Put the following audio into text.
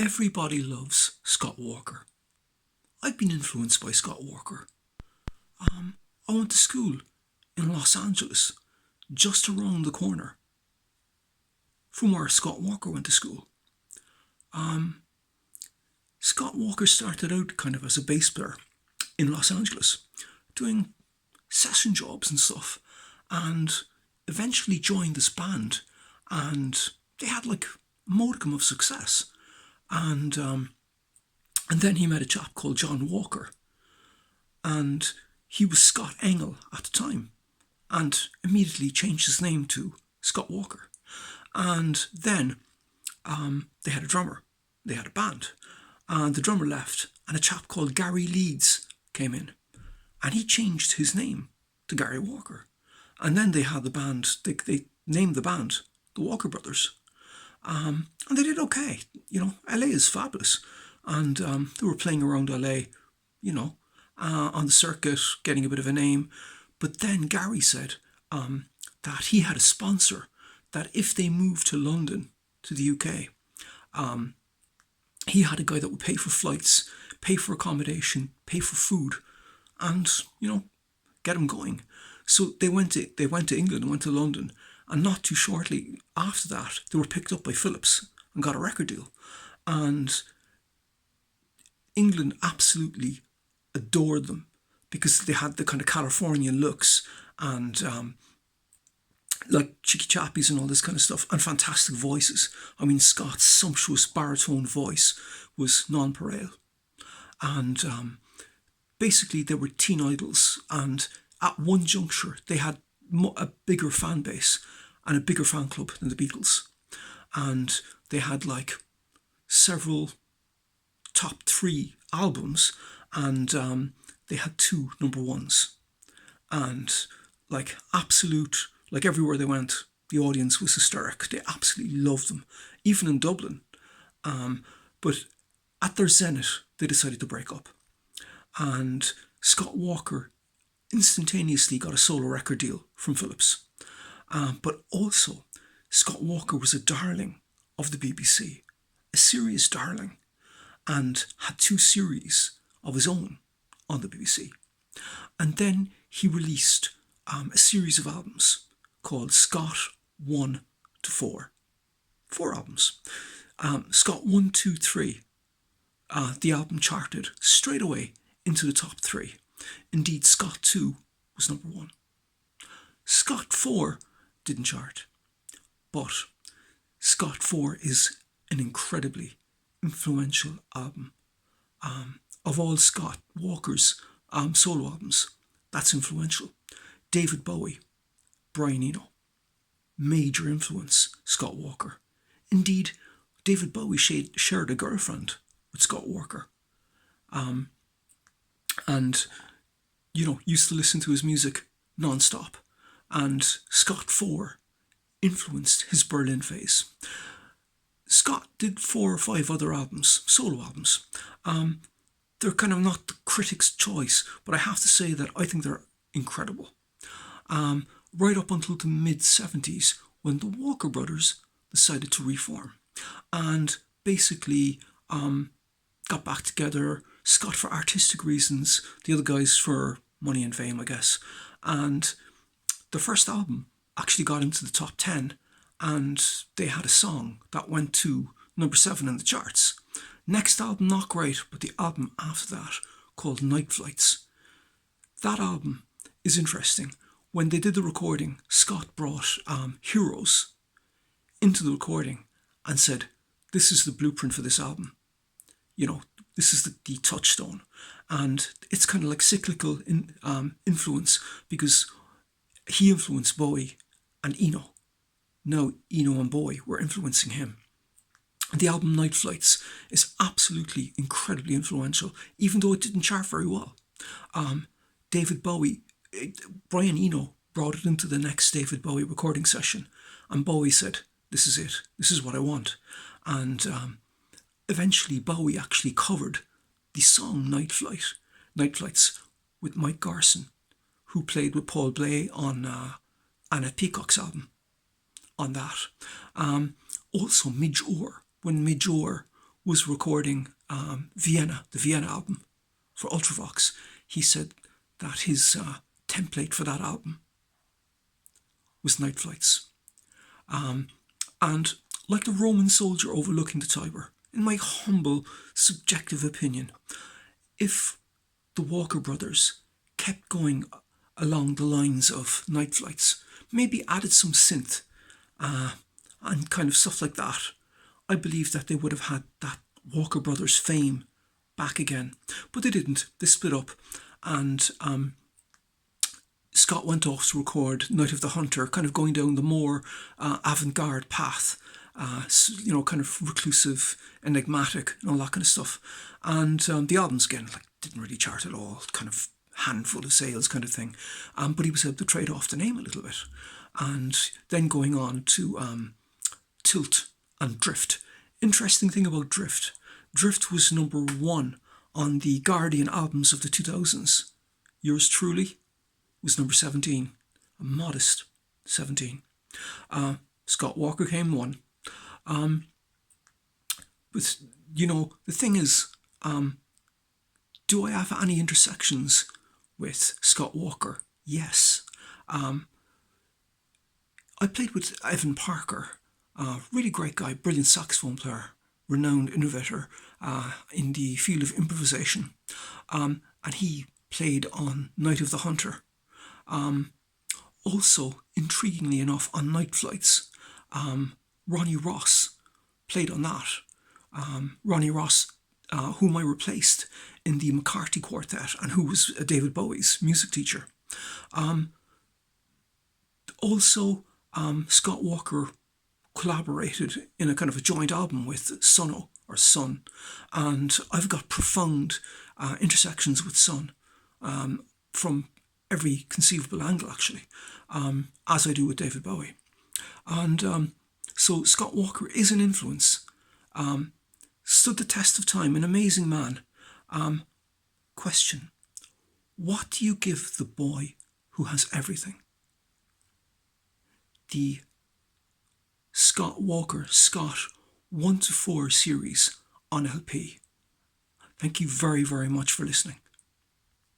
Everybody loves Scott Walker. I've been influenced by Scott Walker. I went to school in Los Angeles, just around the corner from where Scott Walker went to school. Scott Walker started out kind of as a bass player in Los Angeles, doing session jobs and stuff, and eventually joined this band, and they had like a modicum of success. And then he met a chap called John Walker, and he was Scott Engel at the time, and immediately changed his name to Scott Walker. And then they had a drummer, they had a band, and the drummer left, and a chap called Gary Leeds came in, and he changed his name to Gary Walker. And then they had the band, they named the band the Walker Brothers. And they did okay. LA is fabulous. And they were playing around LA, on the circuit, getting a bit of a name. But then Gary said that he had a sponsor, that if they moved to London, to the UK, he had a guy that would pay for flights, pay for accommodation, pay for food, and, get them going. So they went to England, went to London, and not too shortly after that, they were picked up by Philips and got a record deal. And England absolutely adored them because they had the kind of California looks and like cheeky chappies and all this kind of stuff, and fantastic voices. I mean, Scott's sumptuous baritone voice was nonpareil. And basically they were teen idols, and at one juncture they had a bigger fan base and a bigger fan club than the Beatles. And they had like several top 3 albums, and they had 2 number ones. And like everywhere they went, the audience was hysteric. They absolutely loved them, even in Dublin. But at their zenith, they decided to break up. And Scott Walker instantaneously got a solo record deal from Philips. But also, Scott Walker was a darling of the BBC, a serious darling, and had 2 series of his own on the BBC. And then he released a series of albums called Scott 1 to 4. 4 albums. Scott 1, 2, 3. The album charted straight away into the top 3. Indeed, Scott 2 was number 1. Scott 4 didn't chart, but Scott 4 is an incredibly influential album. Of all Scott Walker's solo albums, that's influential. David Bowie, Brian Eno, major influence, Scott Walker. Indeed, David Bowie shared a girlfriend with Scott Walker. And, used to listen to his music non-stop. And Scott 4 influenced his Berlin phase. Scott did 4 or 5 other albums, solo albums. They're kind of not the critic's choice, but I have to say that I think they're incredible. Right up until the mid-70s, when the Walker Brothers decided to reform. And basically got back together, Scott for artistic reasons, the other guys for money and fame, I guess. And the first album actually got into the top 10, and they had a song that went to number 7 in the charts. Next album, not great, but the album after that, called Night Flights. That album is interesting. When they did the recording, Scott brought Heroes into the recording and said, this is the blueprint for this album. This is the touchstone. And it's kind of like cyclical influence, because he influenced Bowie and Eno. Now Eno and Bowie were influencing him. The album Night Flights is absolutely incredibly influential, even though it didn't chart very well. David Bowie, Brian Eno brought it into the next David Bowie recording session, and Bowie said, this is it, this is what I want. And eventually Bowie actually covered the song Night Flights with Mike Garson, who played with Paul Bley on Anna Peacock's album on that. Also Midge Ure, when Midge Ure was recording Vienna, the Vienna album for Ultravox, he said that his template for that album was Night Flights. And like the Roman soldier overlooking the Tiber, in my humble, subjective opinion, if the Walker brothers kept going along the lines of Night Flights, maybe added some synth and kind of stuff like that, I believe that they would have had that Walker brothers fame back again. But they didn't. They split up, and Scott went off to record Night of the Hunter, kind of going down the more avant-garde path, kind of reclusive, enigmatic, and all that kind of stuff. And the albums, again, didn't really chart at all, kind of handful of sales kind of thing. But he was able to trade off the name a little bit. And then going on to Tilt and Drift. Interesting thing about Drift. Drift was number 1 on the Guardian albums of the 2000s. Yours truly was number 17, a modest 17. Scott Walker came 1. But, the thing is, do I have any intersections with Scott Walker? Yes. I played with Evan Parker, really great guy, brilliant saxophone player, renowned innovator in the field of improvisation. And he played on Night of the Hunter. Also, intriguingly enough, on Night Flights, Ronnie Ross played on that. Ronnie Ross, whom I replaced in the McCarthy Quartet and who was David Bowie's music teacher. Also, Scott Walker collaborated in a kind of a joint album with Son, and I've got profound intersections with Son from every conceivable angle, actually, as I do with David Bowie. And so Scott Walker is an influence, stood the test of time, an amazing man. Question: what do you give the boy who has everything? The Scott Walker, Scott 1 to 4 series on LP. Thank you very, very much for listening.